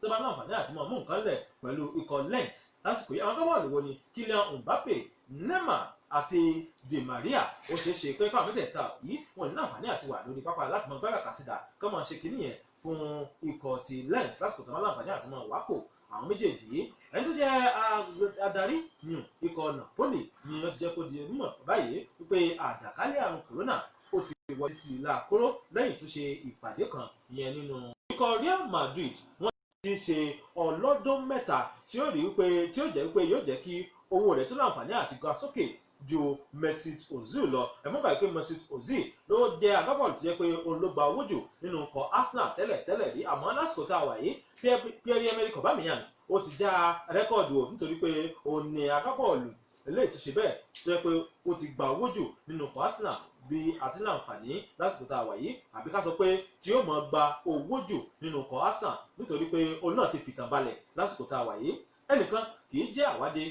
tó bá láǹfààní àti mọ̀ mú nǹkan lẹ̀ pẹ̀lú ikọ̀ Lens lásìkò yìí. Àwọn agbábọ́ọ̀lù wo ni Kylian Mbappe, Neymar àti Di Maria. Ó ṣeé ṣe pé káwọn mẹ́tẹ̀ẹ̀ta yìí wọ́n ní láǹfààní àti wà lórí pápá láti mọ gbára kàsídà kọ́ mọ̀ ṣe kínní yẹn fún ikọ̀ ti Lens lásìkò tó bá láǹfààní àti mọ̀ wákò àwọn méjèèjì yìí. Ẹni tó jẹ́ adarí yùn ikọ̀ Napoli ni wọ́n ti jẹ́ kó di mímọ̀ báyìí wípé àjàkálẹ̀ àrùn corona ó ti wọlé sí i láàkóró lẹ́yìn tó ṣe ìpàdé kan ìyẹn nínú ikọ̀ Real Madrid. Wọ́n ti ṣe ọlọ́dún mẹ́ta tí ó rí wípé tí ó jẹ́ wípé yóò jẹ́ kí owó rẹ̀ tó láǹfààní àti ga sókè ju Mesut Ozil lọ. Ẹ̀mọ́ báyìí pé Mesut Ozil ló jẹ́ agbábọ́ọ̀lù tó jẹ́ pé òun ló gba owó jù nínú ikọ̀ Arsenal tẹ́lẹ̀ rí, àmọ́ lásìkò tá a wà yìí Pierre-Emerick Aubameyang ó ti já rẹ́kọ̀dù o nítorí pé òun ni agbábọ́ọ̀lù eléyìí ti ṣe bẹ́ẹ̀ tó jẹ́ pé ó ti gba owó jù nínú ikọ̀ Arsenal bí àti láǹfààní lásìkò tá a wà yìí, àbí ká sọ pé tí ó máa gba owó jù nínú ikọ̀ Arsenal nítorí pé òun náà ti fìtàn balẹ̀ lásìkò tá a wà yìí. Ẹnìkan kì í jẹ́ àwádé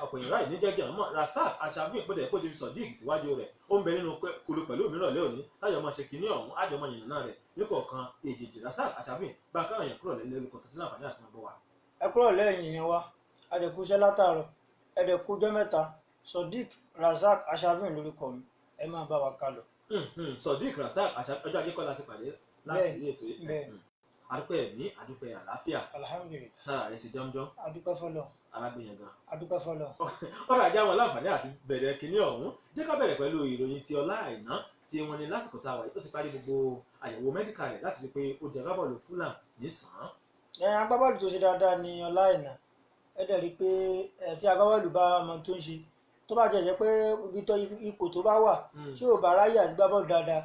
ọ̀pọ̀ èèyàn ráì ní jẹ́jẹ́ ọmọ Razak Asabi ìpínlẹ̀ èkó ti fi Sodiq síwájú rẹ̀. Ó ń bẹ nínú kulu pẹ̀lú òmíràn lé òní láyọ̀ ọmọ ṣe kìíní ọ̀hún àjọmọ yìnyín náà rẹ̀ níkọ̀ọ̀kan èjèèjì. Razak Asabi bá káwọn èèyàn kúrò lẹ́lẹ́ orúkọ tó ti láǹfààní àti máa bọ̀ wá. Ẹ kúrò lẹ́yìn yẹn wá adẹ̀kúṣẹ́ látàárọ̀ ẹ̀dẹ̀kújọ́ mẹ́ta Sodiq Razak Asabi lórúkọ mi, ẹ máa bá wa ká lọ. Sodiq Razak Asabi ọjọ́ ajé kọ́ láti pàdé láti ilé ètò yìí. Adúpẹ́ ẹ̀mí adúpẹ́ àlàáfíà. Alhamdulillah. Sára rẹ̀ sì jọ́mjọ́. Adúpẹ́ fọlọ́. Alágbèyàn gan. Adúpẹ́ fọlọ́. Ọ̀rọ̀ ajá wọn láǹfààní àti bẹ̀rẹ̀ kínní ọ̀hún. Jẹ́ ká bẹ̀rẹ̀ pẹ̀lú ìròyìn ti Ọlá Àìná tí wọ́n ní lásìkò tá a wà yìí. Ó ti parí gbogbo àyẹ̀wò mẹ́díkà rẹ̀ láti rí pé ó jẹ́ agbábọ́ọ̀lù Fulham nísàn-án. Agbábọ́ọ̀lù tó ṣe dáadáa ni Ọlá Àìná. Ẹ dẹ̀ rí i pé tí agbábọ́ọ̀lù bá mọ tó ń ṣe tó bá jẹ́ pé ibi tó ipò tó bá wà tí ò bá ráyè àti gbá bọ́ọ̀lù dáadáa,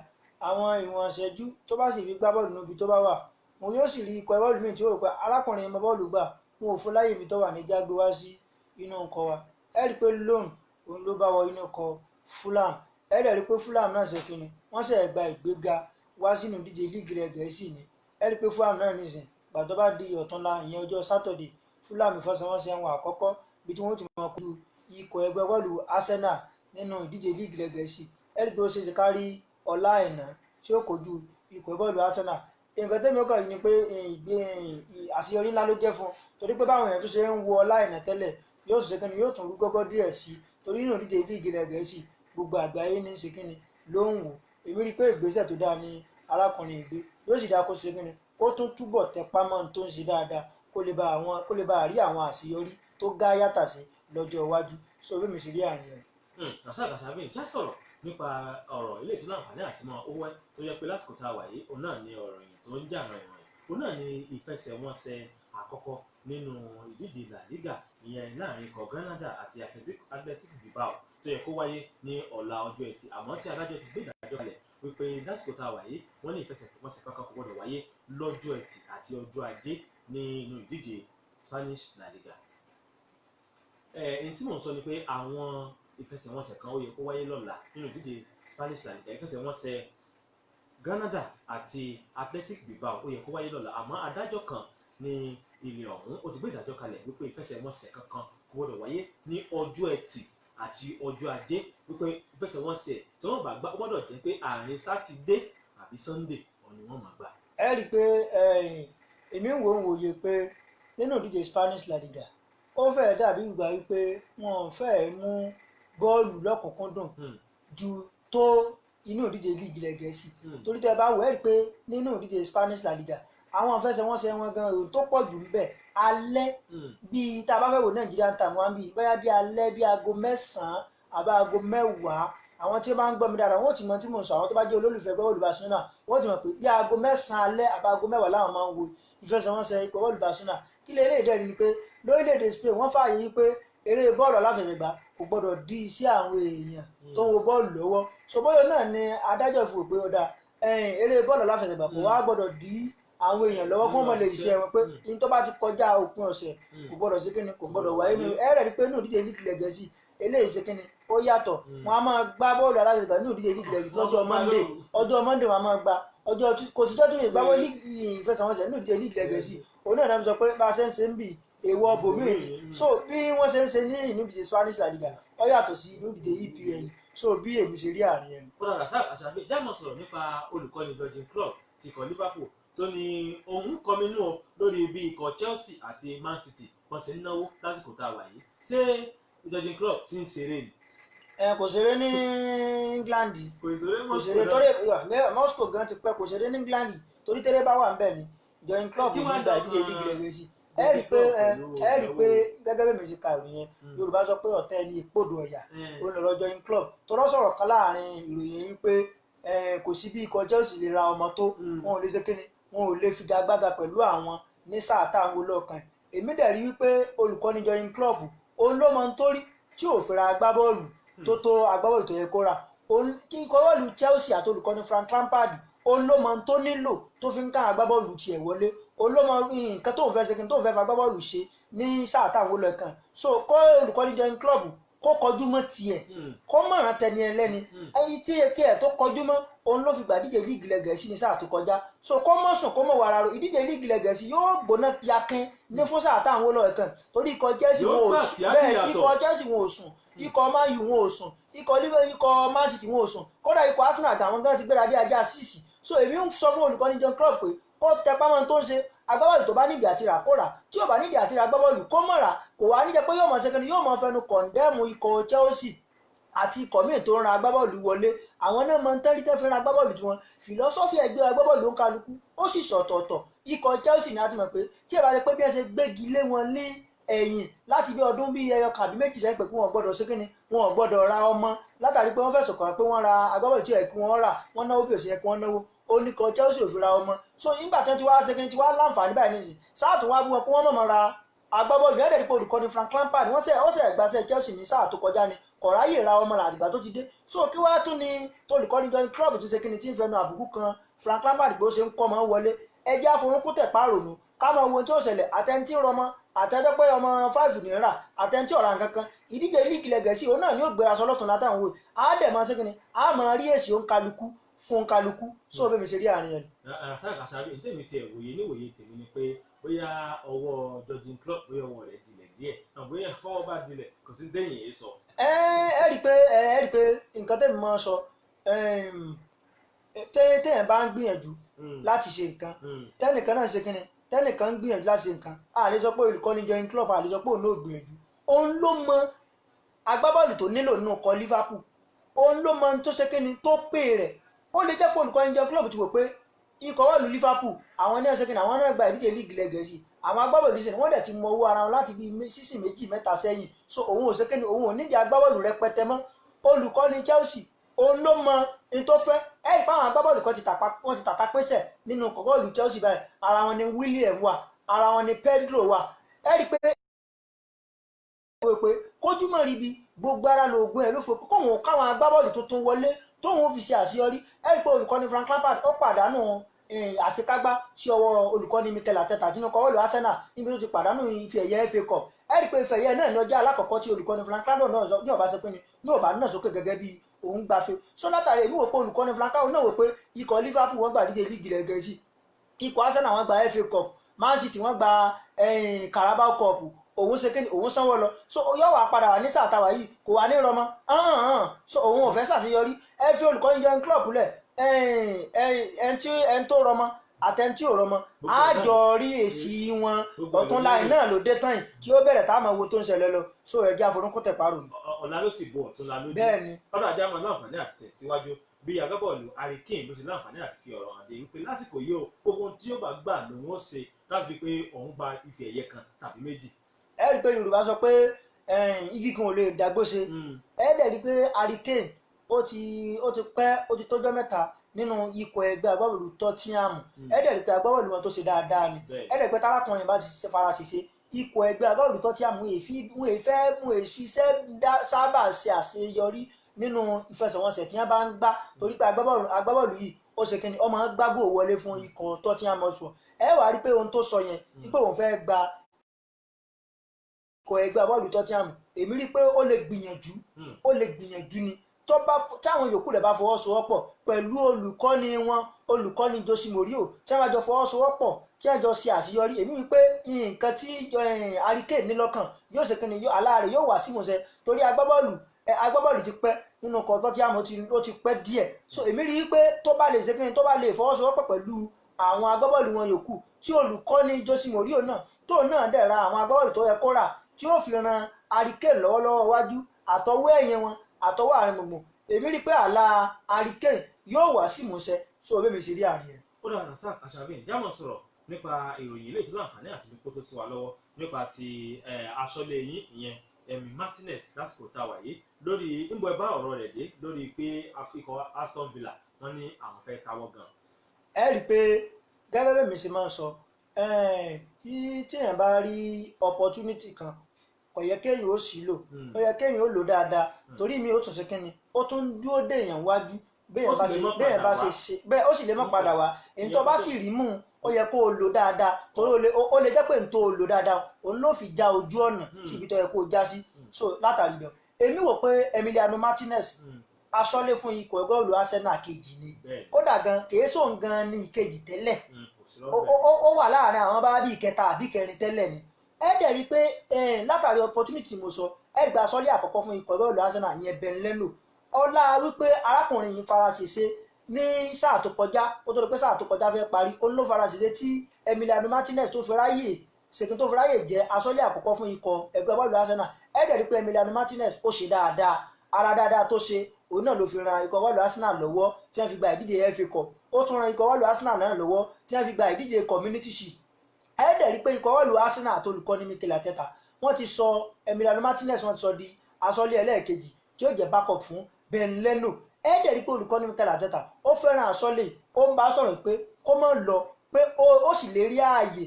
àwọn ìwọ̀n ìṣẹ́jú tó bá sì fi gbá bọ́ọ̀lù níbi tó bá wà, mo yóò sì rí ikọ̀ bọ́ọ̀lù míì tí ó rò pé arákùnrin ọmọ bọ́ọ̀lù gbà wọn ò fún láyè mi tó wà ní jágbé wá sí inú nǹkan wa. Ẹ rí i pé loan òun ló bá wọ inú ọkọ̀ Fulham. Ẹ dẹ̀ rí i pé Fulham náà ṣe kíni wọ́n ṣẹ̀ gba ìgbéga wá sínú ìdíje líìgì rẹ̀ Gẹ̀ẹ́sì ni. Ẹ rí i pé Fulham náà nìsín gbàtọ́ bá di ọ̀túnla ìyẹn ọjọ́ Sátọ̀dé Fulham ìfọsẹ̀wọnsẹ̀ wọn àkọ́kọ́ bí tí wọ́n ti mọ̀ kojú ikọ̀ ẹgbẹ́ bọ́ọ̀lù Arsenal nínú ìdíje líìgì rẹ̀ Gẹ̀ẹ́sì. Ẹ rí i pé ó ṣe ṣe kárí Ọlá Àìná tí ó kojú ikọ̀ bọ́ọ̀lù Arsenal. Nǹkan tẹ́mi ó kàn rí ni pé àṣeyọrí ńlá ló jẹ́ fún un torí pé báwọn èèyàn tó ṣe ń wo Ọlá Àìná tẹ́lẹ̀ yóò tún ṣe kíni yóò tún rú gọ́gọ́ díẹ̀ sí i torí nínú ìdíje líìgì rẹ̀ Gẹ̀ẹ́sì gbogbo àgbáyé ní ṣe kíni ló ń wò. Èmi rí i pé ìgbésẹ̀ tó dáa ni arákùnrin ìgbé yóò sì dáa kó ṣe kíni kó tún túbọ̀ tẹpá mọ́ tó ń ṣe dáadáa kó lè bá rí àwọn àṣeyọrí tó gá yàtà sí lọ́jọ́ iwájú. So bí mi sì rí àárín rẹ̀. Razak Asabi já sọ̀rọ̀ nípa ọ̀rọ̀ ilé tí láǹfààní àti mọ owó ẹ tó yẹ pé lásìkò tá a wà yìí òun náà ni ọ̀rọ̀ yìí tó ń jà ràn ìrìn òun náà ni ìfẹsẹ̀wọnsẹ̀ àkọ́kọ́ nínú ìdíje La Liga ìyẹn láàrin ikọ̀ Granada àti Athletic Bilbao tó yẹ kó wáyé ní ọ̀la ọjọ́ Ẹtì, àmọ́ tí adájọ́ ti gbé ìdájọ́ kalẹ̀ wípé lásìkò tá a wà yìí wọ́n ní ìfẹsẹ̀wọnsẹ̀ kankan kò gbọdọ̀ wáyé lọ́jọ́ Ẹtì àti ọjọ́ Ajé nínú ìdíje Spanish La Liga. Ẹni tí mò ń sọ ni pé àwọn ìfẹsẹ̀wọnsẹ̀ kan ó yẹ kó wáyé lọ́la nínú ìdíje Spanish La Liga. Ìfẹsẹ̀wọnsẹ̀ Granada àti Athletic Bilbao ó yẹ kó wáyé lọ́la, àmọ́ adájọ́ kan ní ilé ọ̀hún ó ti gbé ìdájọ́ kalẹ̀ wípé ìfẹsẹ̀wọnsẹ̀ kankan kò gbọdọ̀ wáyé ní ọjọ́ Ẹtì àti ọjọ́ Ajé, wípé ìfẹsẹ̀wọnsẹ̀ tí wọ́n bá gbá gbọ́dọ̀ jẹ́ pé àárín Sátidé àbí Sunday ni wọ́n máa gbà. Ẹ rí i pé èmi ń wòye pé nínú ìdíje Spanish La Liga ó fẹ́ẹ̀ dàbí ìgbà wípé wọn fẹ́ẹ̀ mú bọ́ọ̀lù lọ́kùnkúndùn ju tó inú ìdíje líìgì rẹ̀ Gẹ̀ẹ́sì torí tẹ́ bá wò ẹ́ rí i pé nínú ìdíje Spanish La Liga àwọn ìfẹsẹ̀wọnsẹ̀ wọn gan ohun tó pọ̀ jù ń bẹ alẹ́ bíi tá a bá fẹ́ wò Nàìjíríà time wọn bíi bóyá bíi alẹ́ bíi aago 9 àbí aago 10 àwọn tí ó bá ń gbọ́ mi dára wọ́n ti mọ tí mò ń sọ àwọn tó bá jẹ́ olólùfẹ́ bọ́ọ̀lù Barcelona wọ́n ti mọ̀ pé bí aago 9 alẹ́ àbí aago 10 láwọn máa ń wo ìfẹsẹ̀wọnsẹ̀ ikọ̀ bọ́ọ̀lù Barcelona kí lè eré ìdẹ́rì ni pé lórílẹ̀‐èdè Spain wọ́n fààyè yí pé eré bọ́ọ̀lù aláfẹsẹ̀gbá kò gbọ́dọ̀ di iṣẹ́ àwọn èèyàn tó ń wo bọ́ọ̀lù lọ́wọ́ ṣòbóyè náà ni adájọ́ fi wò pé ó dáa eré bọ́ọ̀lù aláfẹsẹ̀gbá kò wá gbọ́dọ̀ di àwọn èèyàn lọ́wọ́ kó mọ̀ lè ṣiṣẹ́ wọn pé ní tó bá ti kọjá òpin ọ̀sẹ̀ kò gbọ́dọ̀ ṣe kíni kò gbọ́dọ̀ wáyé nínú ẹ̀rẹ̀ rí pé nínú ìdíje líìgì rẹ̀ Gẹ̀ẹ́sì eléyìí ṣe kíni ó yàtọ̀ wọn a máa gbá bọ́ọ̀lù aláfẹsẹ̀gbá nínú ìdíje líìgì rẹ̀ Gẹ̀ẹ́sì lọ́jọ́ Monday wọn a máa gbá ọjọ́ kò sí tọ́jú ìgbàwọ́ ìfẹsẹ̀wọnsẹ̀ nínú ìdíje líìgì rẹ̀ Gẹ̀ẹ́sì òun náà sọ pé bá a ṣe ń ṣe ń bì èèwọ̀ bòmíì so bí wọ́n ṣe ń ṣe ní inú ìdíje Spanish La Liga ó yàtọ̀ sí inú ìdíje EPL so bí èmi ṣe rí àárín ẹni. Kódà Razak Asabi jámọ̀ sọ̀rọ̀ nípa olùkọ́ni Jurgen Klopp ti kọ̀ Liverpool tó ní òun kọminú o lórí bí ikọ̀ Chelsea àti Man City wọ́n ṣe ń náwó lásìkò tá a wà yìí ṣé Jurgen Klopp ti ń ṣeré ni. kò ṣeré ní England kò ṣeré kò ṣeré torí Moscow gan ti pẹ́ kò ṣeré ní England torí tẹ́lẹ̀ bá wà níbẹ̀ ni Jurgen Klopp ní ìgbà ìdíje líìgì rẹ̀ gẹ̀ẹ́sì ẹ rí i pé gẹ́gẹ́ bí mi ṣe ka ìròyìn yẹn Yorùbá sọ pé ọ̀tẹ̀ ní ìpòdò ọ̀yà olùrọ̀ Jurgen Klopp tọ́rọ́ sọ̀rọ̀ kan láàrin ìròyìn yìí pé kò sí bí ikọ̀ Chelsea lè ra ọmọ tó wọn ò lè ṣe kíni wọn ò lè figagbága pẹ̀lú àwọn ní sáà táwọn olóòkan èmi dẹ̀ rí wípé olùkọ́ni Jurgen Klopp òun ló mọ ń torí tí ò fira agbábọ́ọ̀lù tó agbábọ́ọ̀lù tó yẹ kó rà tí ikọ̀ bọ́ọ̀lù Chelsea àti olùkọ́ni Frank Lampard òun ló mọ ń tó nílò tó fi ń ká agbábọ́ọ̀lù tiẹ̀ wọlé òun ló mọ nǹkan tó ń fẹ́ ṣe kí n tó ń fẹ́ fa agbábọ́ọ̀lù ṣe ní sáà táwọn olóòkan so kọ́ olùkọ́ni Jurgen Klopp kó kọjú mọ́ tiẹ̀ kó mọ̀ràn tẹni ẹlẹ́ni ẹyin tiẹ̀ tó kọjú mọ́ òun ló fi gbà díje líìgì ilẹ̀ Gẹ̀ẹ́sì ní sáà tó kọjá so kó mọ̀ sùn kó mọ̀ wàrà ro ìdíje líìgì ilẹ̀ Gẹ̀ẹ́sì yóò gbóná piakin ní fún sáà táwọn olóòkan torí ikọ̀ Chelsea wọn ò sùn bẹ́ẹ̀ ikọ̀ Chelsea wọn ò sùn ikọ̀ Man U wọn ò sùn ikọ̀ Liverpool ikọ̀ Man City wọn ò sùn kódà ikọ̀ Arsenal àtàwọn gan ti gbéra bí ajá síìsì so èmi ń sọ fún olùkọ́ni Jurgen Klopp pé kó tẹpá mọ́ tó ń ṣe agbábọ́ọ̀lù tó bá nídìí àti rà kó rà tí ò bá nídìí àti rà agbábọ́ọ̀lù kó mọ̀ rà kò wá níjẹ́ pé yóò mọ̀ ṣẹ́kẹ́ni yóò mọ̀ fẹnu kọ̀ǹdẹ́mù ikọ̀ Chelsea àti ikọ̀ míì tó ń ra agbábọ́ọ̀lù wọlé àwọn náà mọ̀ ń tẹ́rí tẹ́ fi ra agbábọ́ọ̀lù tiwọn fìlọ́sọ́fì ẹgbẹ́ agbábọ́ọ̀lù ń kálukú ó sì sọ̀tọ̀ọ̀tọ̀ ikọ̀ Chelsea ni a ti mọ̀ pé tí ẹ bá ṣe pé bí ẹ ṣe gbégi lé wọn ní ẹ̀yìn láti bí ọdún bí ẹyọ kan àbí méjì sẹ́yìn pé kí wọ́n gbọ́dọ̀ ṣe kíni wọn ò gbọ́dọ̀ ra ọmọ látàrí pé wọ́n fẹ̀sùn kàn pé wọ́n ra agbábọ́ọ̀lù tí ó yẹ kí wọ́n rà wọ́n náwó bí ó ṣe yẹ kí wọ́n náwó ó ní kan Chelsea ò fi ra ọmọ so nígbà tí wọ́n ti wá ṣe kíni ti wá láǹfààní báyìí nísìnyí sáà tó wá bí wọn pé wọ́n mọ̀ ra agbábọ́ọ̀lù yẹn dẹ̀rí pé olùkọ́ni Frank Lampard wọ́n ṣe gbàṣẹ́ Chelsea ní sáà tó kọjá ni kọ̀ráyè ra ọmọ àdìgbà tó ti dé so kí wá tún ni olùkọ́ni Jurgen Klopp ti ṣe kíni tí ń fẹnu àbùkù kan Frank Lampard bó ṣe ń kọ́ ọmọ wọlé ẹjẹ́ àforúnkú tẹ̀ pàrònú ká mọ ohun tí ó ṣẹlẹ̀ àtẹ̀ntì rọmọ àtẹ̀jọ́ pé ọmọ 5 nìyẹn àtẹ̀ntì ọ̀rà nǹkankan ìdíje líìgì ilẹ̀ Gẹ̀ẹ́sì òun náà ni ó gbéra sọ lọ́tún látàwọn òwe á dẹ̀ máa ṣe kíni á máa rí èsì òǹkálukú fún kálukú so bẹ́ẹ̀ mi ṣe rí àárín yẹn. Rasaq Àṣàbí ní tèmi tiẹ̀ wòye níwòye tèmi ni pé bóyá ọwọ́ Jurgen Klopp bóyá ọwọ́ rẹ̀ dilẹ̀ díẹ̀ bóyá fọwọ́ bá dilẹ̀ kò sí déyìn yìí sọ. ẹ rí i pé nǹkan tẹ́mi máa sọ téèyàn bá ń gbìyànjú láti ṣe nǹkan tẹ́nìkan náà ṣe kíni tẹ́nìkan ń gbìyànjú láti ṣe nǹkan a lè sọ pé olùkọ́ni Jurgen Klopp a lè sọ pé òun náà gbìyànjú òun ló mọ agbábọ́ọ̀lù tó nílò nínú ọkọ̀ Liverpool òun ló mọ tó ṣe kíni tó pè rẹ̀ ó lè jẹ́ pé olùkọ́ni Jurgen Klopp ti wò pé ikọ̀ bọ́ọ̀lù Liverpool àwọn ní ẹ̀ṣẹ́ kíni àwọn náà gba ìdíje líìgì ilẹ̀ Gẹ̀ẹ́sì àwọn agbábọ́ọ̀lù ìṣẹ̀lẹ̀ wọ́n dẹ̀ ti mọ owó ara wọn láti bí sísìn méjì mẹ́ta sẹ́yìn so òun ò ṣe kíni òun ò nídìí agbábọ́ọ̀lù rẹpẹtẹ mọ́ olùkọ́ni Chelsea òun ló mọ ní tó fẹ́ ẹ̀rí pé àwọn agbábọ́ọ̀lù kan ti tàta pésẹ̀ nínú kọ̀ọ̀bọ́ọ̀lù Chelsea báyìí ara wọn ni William wà ara wọn ni Pedro wà ẹ̀rí pé kójúmọ́ ríbi gbogbo ara lóògùn ẹ̀ ló fò kóhun káwọn agbábọ́ọ̀lù tuntun wọlé tóhun fi ṣe àṣeyọrí ẹ̀rí pé olùkọ́ni Frank Lampard ó pàdánù àṣekágbá sí ọwọ́ olùkọ́ni Mikel Arteta nínú kọ́wọ́ọ̀lù Arsenal níbi tó ti pàdánù ife ẹ̀yẹ FA Cup ẹ̀rí pé ife ẹ̀yẹ náà ní ọjọ́ alákọ̀ọ́kọ́ tí olùkọ́ni Frank Lampard náà ní ọ̀bá ṣe pé ní ọ̀bá náà sókè gẹ́gẹ́ bí òun gbafẹ́ so látàrí èmi wò pé olùkọ́ni Frank Lampard náà wò pé ikọ̀ Liverpool wọ́n gba díje líìgì ilẹ̀ Gẹ̀ẹ́sì ikọ̀ Arsenal wọ́n gba FA Cup Man City wọ́n gba Carabao Cup òun ṣe kéde òun sanwó lọ so yóò wá padà wà ní sàtàwá yìí kò wá ní rọmọ so òun ò fẹ́ ṣàṣeyọrí ẹ fi olùkọ́ni Jurgen Klopp lẹ̀ ẹni tó rọmọ àtẹ̀ntì ò rọmọ á jọ rí èsì wọn ọ̀tún láì náà ló dé tán yìí tí ó bẹ̀rẹ̀ táwọn owó tó ń ṣẹlẹ̀ lọ so ẹ̀jẹ̀ àforúnkún tẹ̀ parò ní. ọ̀la ló sì bo ọ̀tún la lójú bẹ́ẹ̀ ni ọ̀dọ̀ ajá máa láǹfààní àti tẹ̀síwájú bí agbábọ́ọ̀lù Harry Kane ló ṣe láǹfààní àti fi ọ̀rọ̀ hàn dé wípé lásìkò yìí o ohun tí ó bá gbà lòun ó ṣe láti fi pé òun gba ife ẹ̀yẹ kan tàbí méjì. ẹ rí i pé Yorùbá sọ pé igi kan ò lè dàgbò ṣe ẹ dẹ̀ rí i pé Harry Kane ó ti pẹ́ ó ti tọ́jọ́ mẹ́ta nínú ikọ̀ ẹgbẹ́ agbábọ́ọ̀lù Tottenham ẹ dẹ̀ rí i pé agbábọ́ọ̀lù wọn tó ṣe dáadáa ni ẹ dẹ̀ rí i pé tárákùnrin bá ti fara ṣèṣe ikọ̀ ẹgbẹ́ agbábọ́ọ̀lù Tottenham wọn èfi sábà ṣe àṣeyọrí nínú ìfẹsẹ̀wọnsẹ̀ tí wọ́n bá ń gbá torí pé agbábọ́ọ̀lù yìí ó ṣe kíni ọmọ gbágbó wọlé fún ikọ̀ Tottenham Hotspur ẹ wàá rí i pé ohun tó sọ yẹn wípé òun fẹ́ gba ikọ̀ ẹgbẹ́ agbábọ́ọ̀lù Tottenham èmi rí i pé ó lè gbìyànjú ni táwọn yòókù rẹ̀ bá fọwọ́sowọ́pọ̀ pẹ̀lú olùkọ́ni Jose Mourinho tí wọ́n jọ fọwọ́sowọ́pọ̀ tí wọ́n jọ ṣe àṣeyọrí èmi wí pé nǹkan tí Harry Kane ní lọ́kàn yóò ṣe kíni aláàrẹ̀ yóò wá sí ìmúṣẹ torí agbábọ́ọ̀lù ti pẹ́ nínú ọkọ̀ Tottenham ó ti pẹ́ díẹ̀ so èmi rí i pé tó bá lè ṣe kíni tó bá lè fọwọ́sowọ́pọ̀ pẹ̀lú àwọn agbábọ́ọ̀lù wọn yòókù tí olùkọ́ni Jose Mourinho náà tóun náà dẹ̀ ra àwọn agbábọ́ọ̀lù tó yẹ kó rà tí ó fi ran Harry Kane lọ́wọ́lọ́wọ́ wájú àtọwọ́ ẹ̀yìn wọn àtọwọ́ àárín gbùngbùn èmi rí i pé àlá Harry Kane yóò wá sí ìmúṣẹ so bẹ́ẹ̀ mi ṣe rí àárín ẹ̀. ó dára Rasaq Aṣàbí jámọ̀ sọ̀rọ̀ nípa ìròyìn ilé ìtura àǹfààní àti bí kò tó sí wa lọ́wọ́ nípa ti aṣọ́lé yín ìyẹn Emi Martinez lásìkò tá a wà yìí lórí níbo ẹ bá ọ̀rọ̀ rẹ̀ dé lórí pé ikọ̀ Aston Villa wọ́n ní àwọn fẹ́ káwọ́ gan. ẹ rí i pé gẹ́gẹ́ bẹ́ẹ̀ mi ṣe máa ń sọ tíyẹn bá rí opportunity kan kò yẹ kéèyàn ó sì lò ó yẹ kéèyàn ó lò dáadáa torí mi ó tún ṣe kínni ó tún dúró déèyàn wájú béèyàn bá ṣe ṣe bẹ́ẹ̀ ó sì lè má padà wá èyí tó bá sì rí mú ó yẹ kó o lò dáadáa torí ó lè jẹ́ pé n tó o lò dáadáa òun ló fi já ojú ọ̀nà síbi tó yẹ kó o já sí so látàrí bẹ́ẹ̀ èmi wò pé Emiliano Martinez aṣọ́lé fún ikọ̀ ẹgbẹ́ olú Arsenal kejì ni kódà gan kìí sóun gan ní ìkejì tẹ́lẹ̀ ó wà láàrin àwọn bá bí ìkẹta àbí ìkẹrin tẹ́lẹ̀ ni ẹ dẹ̀ rí i pé látàrí opportunity mo sọ ẹ rí i pé aṣọ́lé àkọ́kọ́ fún ikọ̀ ẹgbẹ́ olú Arsenal yẹn Ben Leno ọlá wípé arákùnrin yìí fara ṣèṣe ní sáà tó kọjá ó tó rí pé sáà tó kọjá fẹ́ parí ó ló fara ṣèṣe tí Emiliano Martinez tó fi ráyè ṣètò tó fi ráyè jẹ́ aṣọ́lé àkọ́kọ́ fún ikọ̀ ẹgbẹ́ bọ́ọ̀lù Arsenal ẹ dẹ̀ rí i pé Emiliano Martinez ó ṣe dáadáa ara dáadáa tó ṣe òun náà ló fi ran ikọ̀ bọ́ọ̀lù Arsenal lọ́wọ́ tí wọ́n fi gba ìdíje FA Cup ó tún ran ikọ̀ bọ́ọ̀lù Arsenal náà lọ́wọ́ tí wọ́n fi gba ìdíje Community Shield ẹ dẹ̀ rí i pé ikọ̀ bọ́ọ̀lù Arsenal àti olùkọ́ni Mikel Arteta wọ́n ti sọ Emiliano Martinez wọ́n ti sọ di aṣọ́lé ẹlẹ́ẹ̀kejì tí ó jẹ́ backup fún Ben Leno ẹ dẹ̀ rí i pé olùkọ́ni Mikel Arteta ó fẹ́ràn aṣọ́lé ó ń bá sọ̀rọ̀ pé kó má lọ pé ó sì lè rí ààyè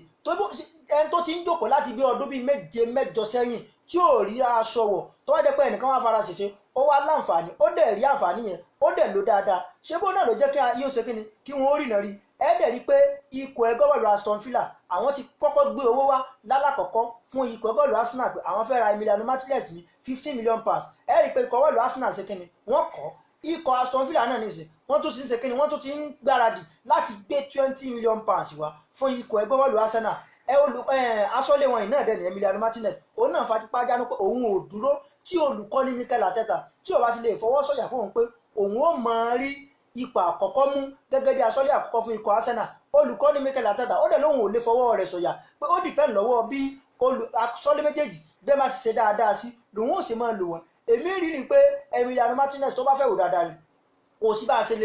ẹni tó ti ń jókòó láti bí ọdún bíi 7-8 sẹ́yìn tí ò rí aṣọ wọ̀ tó wá jẹ́ pé ẹnìkan wá fara ṣèṣe ó wá láǹfààní ó dẹ̀ rí àǹfààní yẹn ó dẹ̀ lò dáadáa ṣé bó náà ló jẹ́ kí yóò ṣe kíni kí wọ́n ó rìnà rí ẹ dẹ̀ rí pé ikọ̀ ẹgbẹ́ bọ́ọ̀lù Aston Villa àwọn ti kọ́kọ́ gbé owó wá lálàkọ́kọ́ fún ikọ̀ bọ́ọ̀lù Arsenal pé àwọn fẹ́ ra Emiliano Martinez ní 15 million pounds ẹ rí pé ikọ̀ bọ́ọ̀lù Arsenal ṣe kíni wọ́n kọ́ ikọ̀ Aston Villa náà nìsín wọ́n tún ti ń ṣe kíni wọ́n tún ti ń gbáradì láti gbé 20 million pounds wá fún ikọ̀ ẹgbẹ́ bọ́ọ̀lù Arsenal aṣọ́lé wọn yìí náà dẹ̀ ní Emiliano Martinez òun náà fapá jánu pé òun ò dúró tí olùkọ́ni Mikel Arteta tí ò bá ti lè fọwọ́ sọ̀yà fún òun pé òun ó mọ̀ rí ipò àkọ́kọ́ mú gẹ́gẹ́ bí aṣọ́lé àkọ́kọ́ fún ikọ̀ Arsenal olùkọ́ni Mikel Arteta ó dẹ̀ lóun ò lè fọwọ́ rẹ̀ sọ̀yà pé ó dìpẹ́ǹd lọ́wọ́ bí aṣọ́lé méjèèjì bẹ́ẹ̀ máa ṣe dáadáa sí lòun ò sì máa lò wọ́n èmi rí ni pé Emiliano Martinez tó bá fẹ́ wò dáadáa ni kò sí bá a ṣe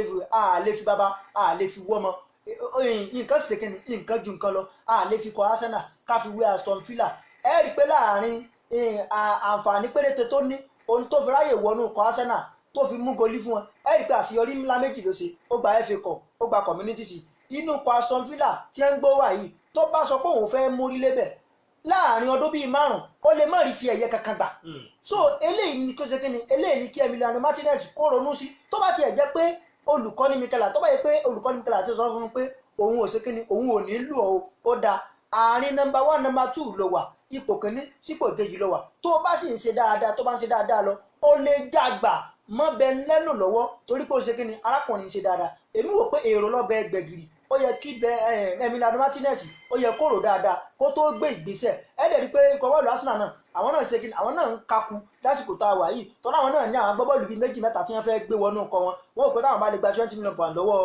lè fi bàbá a lè fi wọ́mọ nǹkan ṣe kíni nǹkan ju nǹkan lọ a lè fi kọ Arsenal ká fi wé Aston Villa ẹ rí i pé láàrin àǹfààní péréte tó ní ohun tó fi ráyè wọnú kọ Arsenal tó fi mú goli fún wọn ẹ rí i pé àṣeyọrí ńlá méjì ló ṣe ó gba FA Cup ó gba Community Shield inú kọ Aston Villa tí ń gbówó yìí tó bá sọ pé òun fẹ́ mórí lébẹ̀ láàrin ọdún bíi 5 ó lè má rí fi ẹ̀yẹ kankan gbà so eléyìí ni kó ṣe kíni eléyìí ni kí Emiliano Martinez kó ronú sí tó bá tiẹ̀ jẹ́ pé olùkọ́ni Mikel Arteta tó bá yẹ pé olùkọ́ni Mikel Arteta sọ fún un pé òun ò ṣe kíni òun ò ní lù ọ́ ó da àárín number 1 number 2 ló wà ipò kíní sípò kejì ló wà tó o bá sì ń ṣe dáadáa tó bá ń ṣe dáadáa lọ ó lè jàgbà mọ́ Ben Leno lọ́wọ́ torí pé ó ṣe kíni arákùnrin ń ṣe dáadáa èmi wò pé èrò lọ́bẹ̀ gbẹ̀gìrì ó yẹ kí Emiliano Martinez ó yẹ kó rò dáadáa kó tó gbé ìgbésẹ̀ ẹ dẹ̀ rí i pé ikọ̀ bọ́ọ̀lù Arsenal náà àwọn náà ṣe kíni àwọn náà ń kakú lásìkò tá a wà yìí tọ́lá àwọn náà ní àwọn agbábọ́ọ̀lù bíi 2-3 tí wọ́n fẹ́ gbé wọnú nǹkan wọn wọ́n rò pé táwọn bá lè gba 20 million pound lọ́wọ́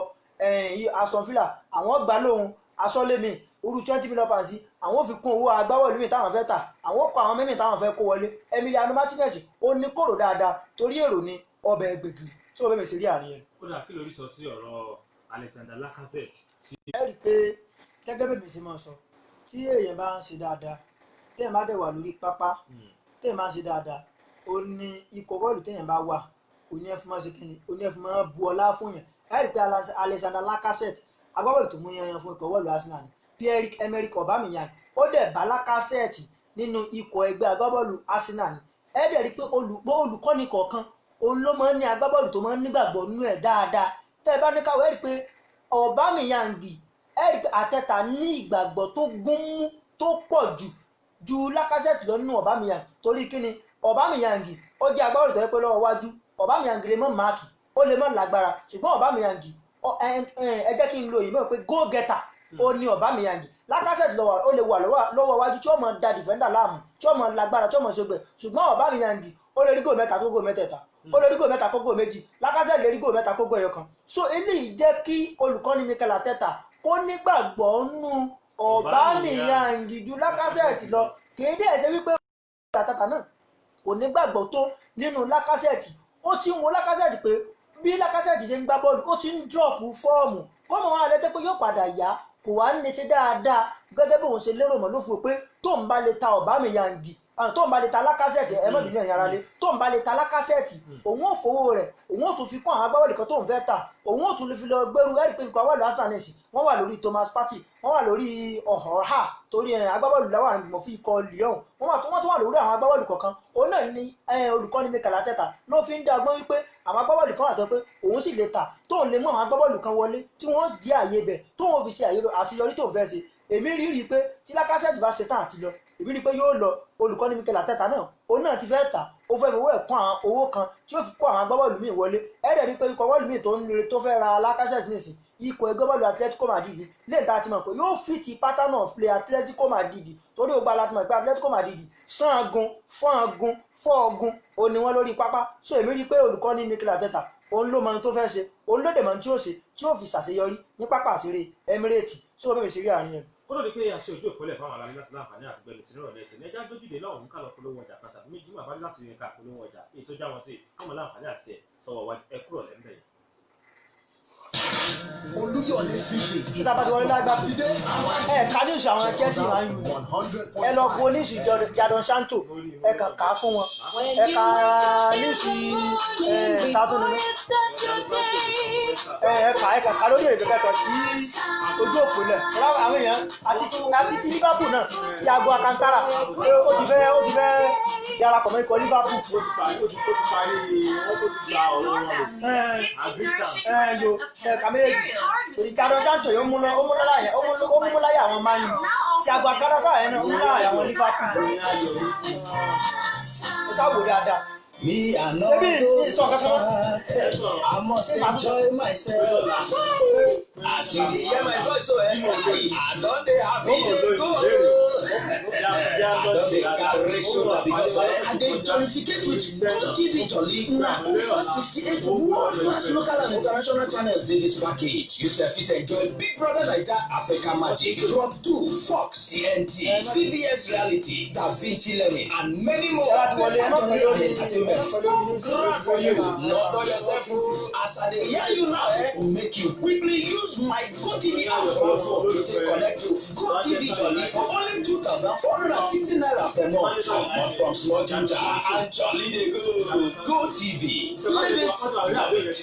Aston Villa àwọn gbà lóhun aṣọ́lé mi orú 20 million pound sí àwọn fi kún owó agbábọ́ọ̀lù mi táwọn fẹ́ tà àwọn kọ àwọn mímì táwọn fẹ́ kó wọlé Emiliano Martinez ó ní kòrò dáadáa torí èrò ní ọbẹ̀ gbẹ̀gìrì tí ó bẹ́ẹ̀ sì rí àárín ẹ̀. ó dà kí lórí sọ sí ọ̀rọ̀ Alexander Lacazette. ẹ rí i pé gẹ́gẹ́ bẹ́ẹ̀ mi sì máa sọ tí èèyàn bá ń ṣe dáadáa téèyàn bá dẹ̀ wà lórí pápá téèyàn bá ń ṣe dáadáa ó ní ikọ̀ bọ́ọ̀lù téèyàn bá wà òní ẹ̀ fún máa ṣe kíni òní ẹ̀ fún máa bu ọlá fún yàn ẹ rí i pé Alexander Lacazette agbábọ́ọ̀lù tó mú yanyan fún ikọ̀ bọ́ọ̀lù Arsenal ni Pierre-Emerick Aubameyang ó dẹ̀ bá Lacazette nínú ikọ̀ ẹgbẹ́ agbábọ́ọ̀lù Arsenal ni ẹ dẹ̀ rí i pé olùkọ́ni kọ̀ọ̀kan òun ló máa ń ní agbábọ́ọ̀lù tó máa ń nígbàgbọ́ nínú ẹ̀ dáadáa tẹ́ ẹ bá ní káwọ́ ẹ rí i pé Aubameyang ẹ rí i pé Arteta ní ìgbàgbọ́ tó gún mú tó pọ̀ ju Lacazette lọ nínú Aubameyang torí kíni Aubameyang ó jẹ́ agbábọ́ọ̀lù tó yẹ pé lọ́wọ́ wájú Aubameyang lè mọ̀ máàkì ó lè mọ̀ lágbára ṣùgbọ́n Aubameyang ẹ jẹ́ kí n lo òyìnbó pé go getter ó ní Aubameyang Lacazette ó lè wà lọ́wọ́ wájú tí ó mọ̀ da defender láàmú tí ó mọ̀ lágbára tí ó mọ̀ ṣègbè ṣùgbọ́n Aubameyang ó lè rí góò 3 kó góò 3 ó lè rí góò 3 kó góò 2 Lacazette lè rí góò 3 kó góò 1 so eléyìí jẹ́ kí olùkọ́ni Mikel Arteta kó nígbàgbọ́ nínú Aubameyang ju Lacazette lọ kéde ẹ̀sẹ̀ wípé tàtàtà náà kò nígbàgbọ́ tó nínú Lacazette ó ti ń wo Lacazette pé bí Lacazette ṣe ń gbá bọ́ọ̀lù ó ti ń dọ́ọ̀pù fọ́ọ̀mù kọ́mọ wọn àlẹ́ pé yóò padà yá kò wá ní ṣe dáadáa gẹ́gẹ́ bí òun ṣe lérò mọ́ ló fún un pé tóun bá lè ta Aubameyang tóun bá lè ta Lacazette ẹ̀mọ́bìnrin ẹ̀yìn ara lé tóun bá lè ta Lacazette òun ò fowó rẹ̀ òun ò tún fi kún àwọn agbábọ́ọ̀lù kan tóun fẹ́ tà òun ò tún lè fi lọ gbẹ́rù ẹ̀rí pé ikọ̀ agbábọ́ọ̀lù Arsenal nẹ̀sì wọ́n wà lórí Thomas Partey wọ́n wà lórí ọ̀họ́rà torí agbábọ́ọ̀lù láwọn àgbọ̀n fi ikọ̀ Lyon wọ́n tún wà lórí àwọn agbábọ́ọ̀lù kọ̀ọ̀kan òun náà ni olùkọ́ni Mikel Arteta ló fi ń dá ọgbọ́n wípé àwọn agbábọ́ọ̀lù kan wà tó pé òun sì lè tà tóun lè mú àwọn agbábọ́ọ̀lù kan wọlé tí wọ́n di àyè bẹ̀ tóun fi ṣe àṣeyọrí tóun fẹ́ ṣe èmi rí pé tí Lacazette bá ṣe tán àti lọ èmi rí pé yóò lọ olùkọ́ni Mikel Arteta náà òun náà ti fẹ́ tà ó fẹ́ fowó ẹ̀ kún àwọn owó kan tí ó fi kó àwọn agbábọ́ọ̀lù míì wọlé ẹ̀rẹ̀ rí pé ikọ̀ bọ́ọ̀lù míì tó fẹ́ ra Lacazette nìsín ikọ̀ ẹgbẹ́ bọ́ọ̀lù Atletico Madrid lẹ́yìn tá a ti mọ̀ pé yóò fìtì pattern of play Atletico Madrid torí ó gba láti mọ̀ pé Atletico Madrid sàngun fọ́ngun fọ́ọ̀gun òní wọn lórí pápá so èmi rí pé olùkọ́ni Mikel Arteta òun ló mọ ohun tó fẹ́ ṣe òun ló dẹ̀ mọ ohun tí ó ṣe tí ó fi ṣàṣeyọrí ní pápá àṣírí Emirates so bẹ́ẹ̀ ṣe rí àárín yẹn. ó lóde pé aṣọ ojú òpólẹ̀ fáwọn alárí láti láǹfààní àti gbẹ̀lẹ̀ sínú ọ̀rẹ́ ẹ̀tì ẹja gbójúde lọ́wọ́ ń kálọ̀ polówó ọjà pàtàkì méjì máa bá dé láti rìn ká polówó ọjà èyí tó já wọn sí káwọn láǹfààní àti tẹ̀ sọ̀wọ́ wájú ẹ kúrò lẹ́ńbẹ̀ yìí. Olúyọ̀lé City. Títa bá ti wọlé lágbàá ká ní ìṣù àwọn Chelsea máa ń yù ẹ lọ kó ní ìṣù Jadon Sancho ẹ kàn ká fún wọn ẹ ká ní ìṣù tààtún nínú ẹ kàn ká lórí èrè kẹkẹ sí ojú òpó lẹ àwọn èèyàn àti ti Liverpool náà Thiago Alcantara ó ti fẹ́ darapọ̀ mọ́ ikọ̀ Liverpool yo kàméjì Jadon Sancho yóò mú láyà àwọn Man U Thiago Alcantara yẹn náà mú láyà àwọn Liverpool ó sáwò dáadáa. Me I no go so far, I must enjoy myself. As you hear my voice so I don't dey happy dey go. I don't dey carry shoulder because I dey jollificate with GoTV Jolly. Na over 68 world-class local and international channels dey this package. You sef fit enjoy Big Brother Naija Africa Magic, Rock 2, Fox, TNT, CBS Reality, Da Vinci Learning and many more. Better jolly and entertainment. Grand for you, not do yourself. As I dey hear you now, make you quickly use my GoTV app for your phone to take connect to GoTV Jolly for only 2,460 naira per month. Not from small ginger and Jolly dey go. GoTV, live it, love it.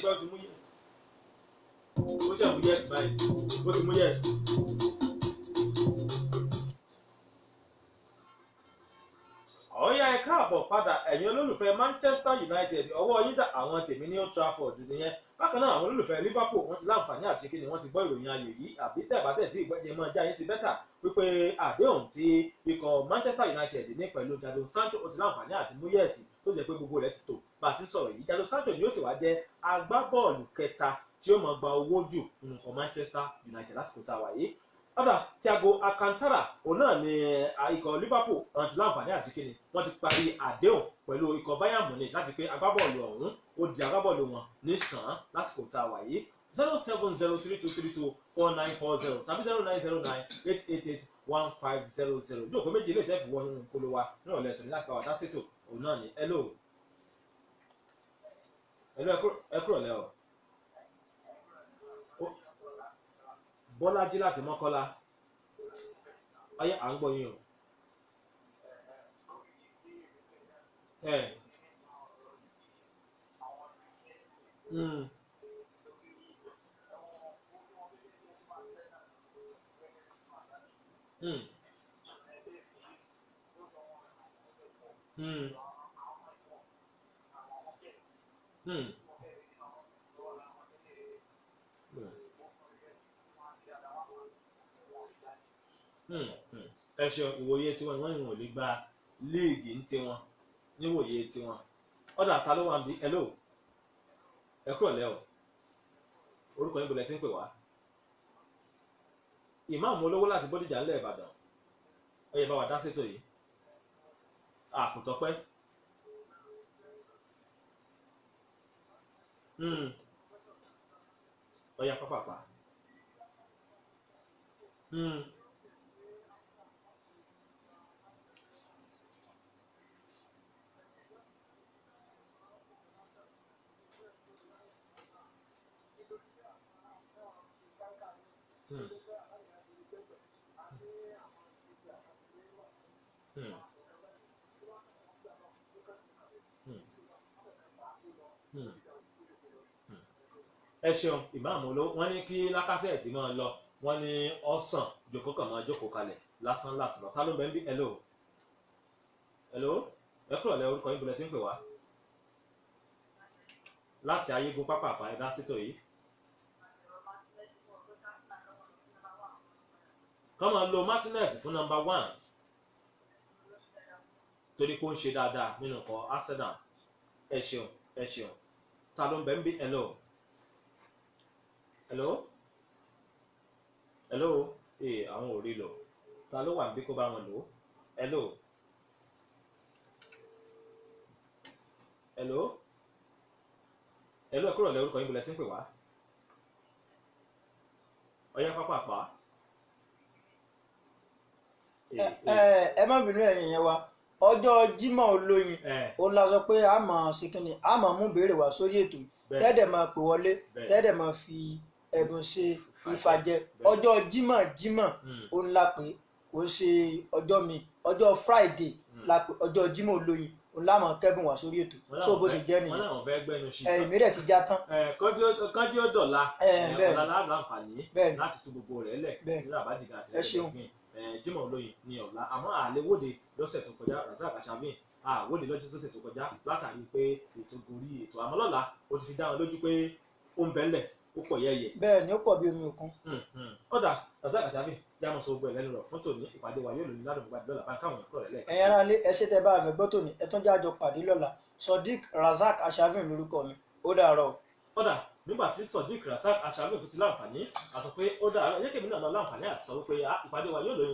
ọ̀yá ẹ káàbọ̀ padà ẹ̀yin olólùfẹ́ Manchester United ọwọ́ yín dà àwọn tèmi ní Old Trafford nìyẹn bákan náà àwọn olólùfẹ́ Liverpool wọ́n ti láǹfààní àti kíni wọ́n ti gbọ́ ìròyìn ayò yìí àbí tẹ̀bátẹ̀ tí ìgbẹ́jẹ̀ máa já yín sí bẹ́tà wípé àdéhùn tí ikọ̀ Manchester United ní pẹ̀lú Jadon Sancho ó ti láǹfààní àti mú yẹ̀sì tó jẹ́ pé gbogbo rẹ̀ ti tò bá a ti ń sọ̀rọ̀ yìí Jadon Sancho ni ó sì wá jẹ́ agbábọ́ọ̀lù kẹta tí ó máa gba owó jù nínú ikọ̀ Manchester United lásìkò tá a wà yìí ọ̀dà Thiago Alcantara òun náà ni ikọ̀ Liverpool ọ̀hún ti láǹfààní àti kíni wọ́n ti parí àdéhùn pẹ̀lú ikọ̀ Bayern Munich láti pé agbábọ́ọ̀lù ọ̀hún ó di agbábọ́ọ̀lù wọn ní sàn lásìkò tá a wà yìí 07032324940 tàbí 0909888150 ní òkú méjì ilé ìtẹ́fù wọnú kolo wa ní ọ̀lẹ́ ẹ̀tọ́ ní láti pàwọ́ dásètò òun náà ni hello ẹ kúrò lẹ́ o. Bọ́lájí láti Mọ́kọ́lá ọyá à ń gbọ́ yín o. Ẹ ṣeun ìwòye tiwọn wọ́n ìwọ̀n lè gba líìgì ń tiwọn níwòye tiwọn ọ̀dà ta ló wà ń bí hello ẹ kúrò lẹ́ o orúkọ yín bọ̀lẹ̀ tí ń pè wá ìmáàmù olówó láti Bódìjà ńlẹ̀ Ìbàdàn ó yẹ bá wa dá sétò yìí àkùtọ̀pẹ́ ó yá pápápá ẹ ṣeun ìmáàmù ló wọ́n ní kí lákàsẹ̀tì máa lọ wọ́n ní ọ̀sán jòkó kàn máa jókòó kalẹ̀ lásán lásán lọ ta ló ń bẹ ń bí hello ẹ kúrò lẹ orúkọ yín bọ̀lẹ̀ tí ń pè wá láti ayégun pápá àpá ẹ̀dá sítò yìí. kọ́ máa lo Martinez fún number 1 torí kó ń ṣe dáadáa nínú nǹkan Arsenal ẹ ṣeun ta ló ń bẹ ń bí hello àwọn ò rí lò ta ló wà níbí kó bá wọn lò ẹ kúrò lẹ orúkọ yín bọ̀lẹ̀ tí ń pè wá ọyá pápá. ẹ má bínú ẹ̀yin yẹn wa ọjọ́ Jímọ̀ olóyin òun la sọ pé a máa ṣe kí ni a máa mú béèrè wá sórí ètò yìí tẹ́ẹ̀dẹ̀ máa pè wọlé tẹ́ẹ̀dẹ̀ máa fi ẹ̀bùn ṣe ìfàjẹ ọjọ́ Jímọ̀ òun la pè kò ṣe ọjọ́ mi ọjọ́ Friday la pè ọjọ́ Jímọ̀ olóyin òun la máa kẹ́bùn wá sórí ètò so bó ṣe jẹ́ nìyẹn èmi rẹ̀ ti já tán. kọ́jú ó dọ̀la ọ̀la láǹfààní láti tú gbogbo rẹ̀ lẹ̀ nílò àbájígà àti ẹ̀ṣẹ̀ Jímọ̀ olóyin ní ọ̀la àmọ́ àlewòde lọ́sẹ̀ tó kọjá Razak Ashavin àwòde lọ́jọ́ tó ṣe tó kọjá látàrí pé ètò gorí ètò àmọ́ lọ́la ó ti fi dá wọn lójú pé ó ń bẹ́ńlẹ̀ ó pọ̀ yẹ́yẹ́. bẹ́ẹ̀ ni ó pọ̀ bí omi òkun. ọ̀dà Razak Ashavin jámọ̀ sọ gbọ́ ẹ̀lẹ́nu rẹ̀ fún tòní ìpàdé wa yóò lò ní ládùúgbò gbàdúrà lọ́la bá káwọn ẹ̀kọ́ rẹ̀ lẹ́ẹ̀kan. ẹ̀yin ará ilé ẹ ṣé tẹ́ bá fẹ́ gbọ́ tòní ẹ tún jájọ pàdé lọ́la Sodiq Razak Ashavin lórúkọ mi ó dàárọ̀. ọ̀dà nígbà tí Sodiq Razak Ashavin tó ti láǹfààní àti pé ó dàárọ̀ yẹ́kẹ̀mí náà lọ láǹfààní àti sọ wípé ìpàdé wa yóò lò